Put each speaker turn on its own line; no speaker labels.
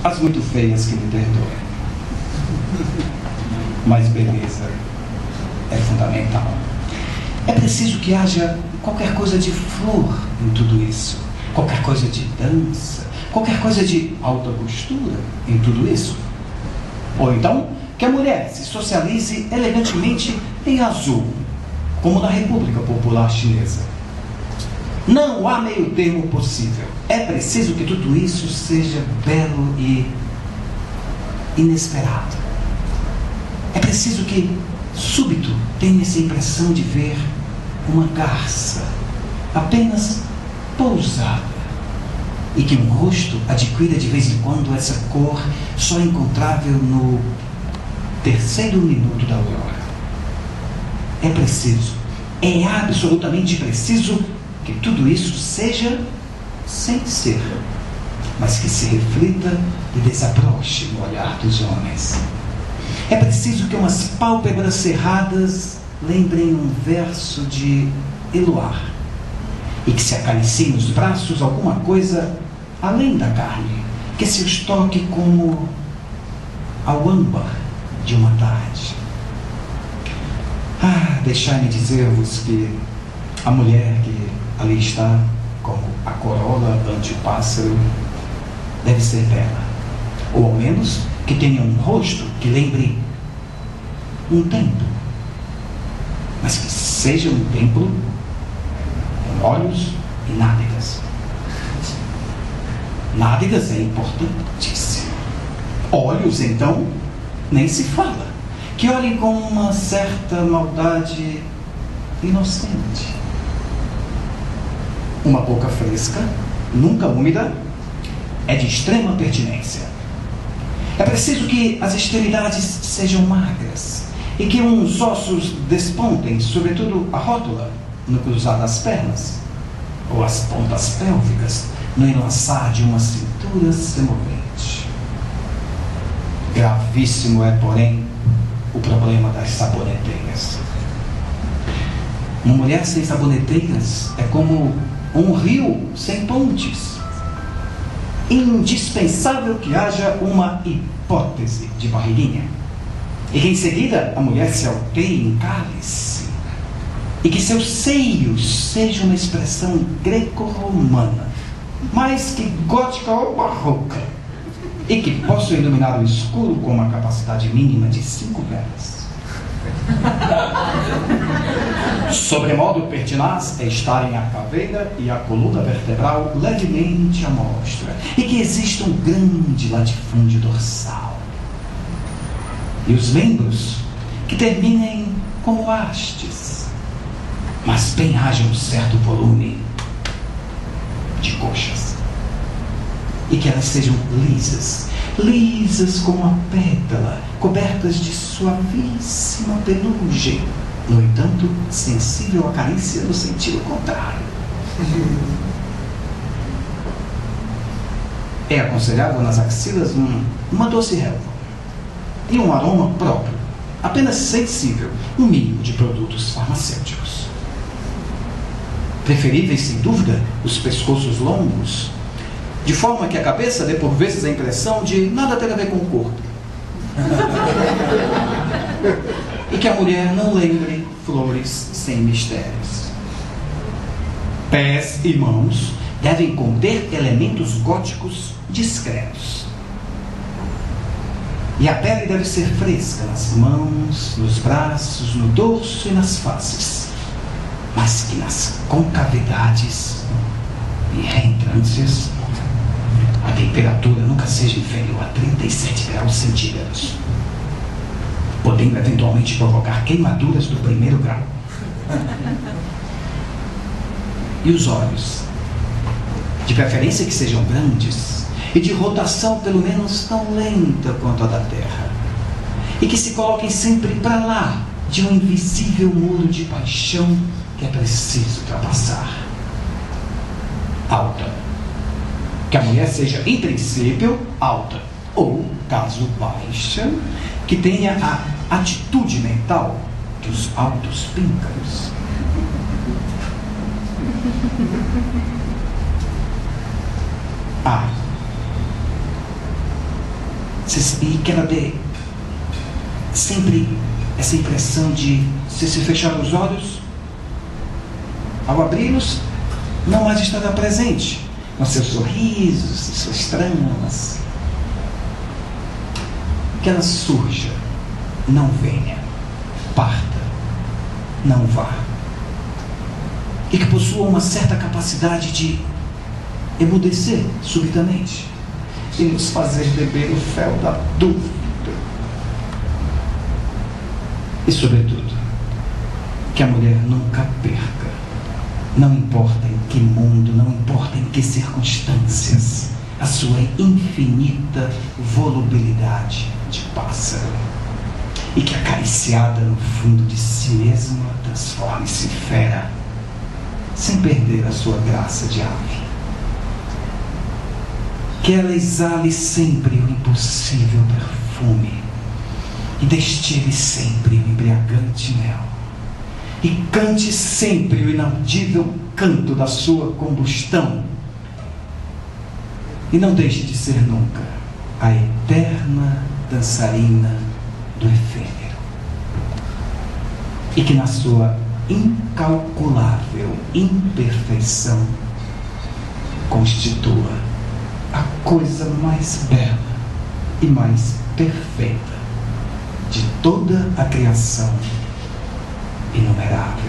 As muito feias que me perdoem. Mas beleza é fundamental. É preciso que haja qualquer coisa de flor em tudo isso. Qualquer coisa de dança. Qualquer coisa de alta costura em tudo isso. Ou então, que a mulher se socialize elegantemente em azul, como na República Popular Chinesa. Não há meio termo possível. É preciso que tudo isso seja belo e inesperado. É preciso que, súbito, tenha essa impressão de ver uma garça apenas pousada, e que um rosto adquira de vez em quando essa cor só encontrável no terceiro minuto da aurora. É preciso, é absolutamente preciso que tudo isso seja sem ser, mas que se reflita e desabroche no olhar dos homens. É preciso que umas pálpebras cerradas lembrem um verso de Eluar, e que se acaricie nos braços alguma coisa além da carne, que se os toque como ao âmbar de uma tarde. Deixai-me dizer-vos que a mulher que ali está, como a corola ante o pássaro, deve ser bela, ou ao menos que tenha um rosto que lembre um templo, mas que seja um templo com olhos e nádegas. Nádegas é importantíssimo. Olhos, então, nem se fala. Que olhem com uma certa maldade inocente. Uma boca fresca, nunca úmida, é de extrema pertinência. É preciso que as extremidades sejam magras e que uns ossos despontem, sobretudo a rótula, no cruzar das pernas, ou as pontas pélvicas, no enlaçar de uma cintura semovente. Gravíssimo é, porém, o problema das saboneteiras. Uma mulher sem saboneteiras é como um rio sem pontes. Indispensável que haja uma hipótese de barriguinha, e que em seguida a mulher se alteie em cálice, e que seus seios sejam uma expressão greco-romana, mais que gótica ou barroca, e que possam iluminar o escuro com uma capacidade mínima de 5 velas. Sobremodo pertinaz é estarem a caveira e a coluna vertebral levemente à mostra, e que exista um grande latifúndio dorsal, e os membros que terminem como hastes, mas bem haja um certo volume de coxas, e que elas sejam lisas, lisas como a pétala, cobertas de suavíssima penugem, no entanto, sensível à carícia no sentido contrário. É aconselhável nas axilas uma doce relva e um aroma próprio, apenas sensível, um mínimo de produtos farmacêuticos. Preferíveis, sem dúvida, os pescoços longos, de forma que a cabeça dê por vezes a impressão de nada ter a ver com o corpo. E que a mulher não lembre flores sem mistérios. Pés e mãos devem conter elementos góticos discretos. E a pele deve ser fresca nas mãos, nos braços, no dorso e nas faces, mas que nas concavidades e reentrâncias a temperatura nunca seja inferior a 37 graus centígrados, podendo eventualmente provocar queimaduras do 1º grau. E os olhos, de preferência que sejam grandes e de rotação pelo menos tão lenta quanto a da Terra, e que se coloquem sempre para lá de um invisível muro de paixão que é preciso ultrapassar. Alta. Que a mulher seja, em princípio, alta, ou, caso baixa, que tenha a atitude mental dos altos píncaros. E que ela dê sempre essa impressão de, se fechar os olhos, ao abri-los, não mais estará presente, com seus sorrisos, suas tramas. Que ela surja, não venha, parta, não vá. E que possua uma certa capacidade de emudecer subitamente e nos fazer beber o fel da dúvida. E, sobretudo, que a mulher nunca perca, não importa em que mundo, não importa em que circunstâncias, a sua infinita volubilidade de pássaro, e que, acariciada no fundo de si mesma, transforme-se em fera, sem perder a sua graça de ave. Que ela exale sempre o impossível perfume e destile sempre o embriagante mel, e cante sempre o inaudível canto da sua combustão, e não deixe de ser nunca a eterna dançarina do efêmero, e que na sua incalculável imperfeição constitua a coisa mais bela e mais perfeita de toda a criação inumerável.